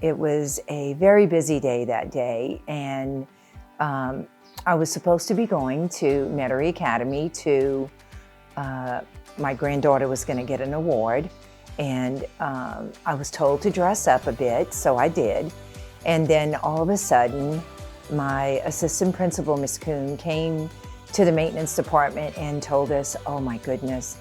It was a very busy day that day, and I was supposed to be going to Metairie Academy to, my granddaughter was going to get an award, and I was told to dress up a bit, so I did. And then all of a sudden, my assistant principal, Ms. Kuhn, came to the maintenance department and told us, oh my goodness,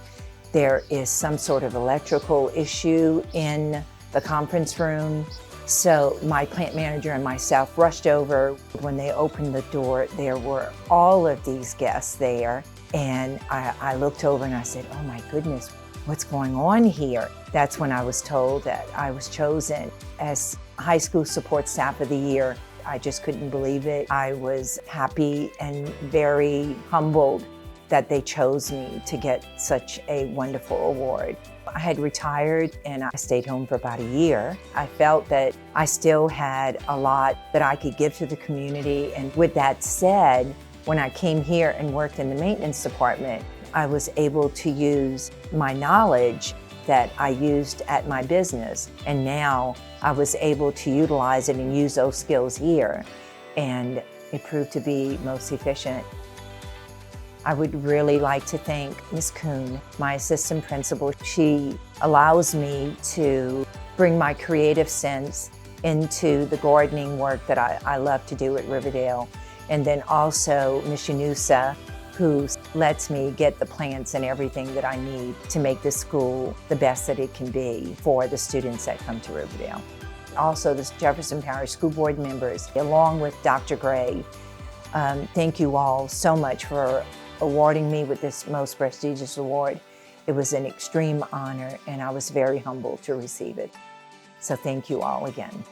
there is some sort of electrical issue in the conference room. So my plant manager and myself rushed over. When they opened the door, there were all of these guests there. And I looked over and I said, oh my goodness, what's going on here? That's when I was told that I was chosen as High School Support Staff of the Year. I just couldn't believe it. I was happy and very humbled that they chose me to get such a wonderful award. I had retired and I stayed home for about a year. I felt that I still had a lot that I could give to the community. And with that said, when I came here and worked in the maintenance department, I was able to use my knowledge that I used at my business. And now I was able to utilize it and use those skills here. And it proved to be most efficient. I would really like to thank Ms. Kuhn, my assistant principal. She allows me to bring my creative sense into the gardening work that I love to do at Riverdale. And then also Ms. Yanusa, who lets me get the plants and everything that I need to make this school the best that it can be for the students that come to Riverdale. Also the Jefferson Parish School Board members, along with Dr. Gray. Thank you all so much for awarding me with this most prestigious award. It was an extreme honor and I was very humbled to receive it. So thank you all again.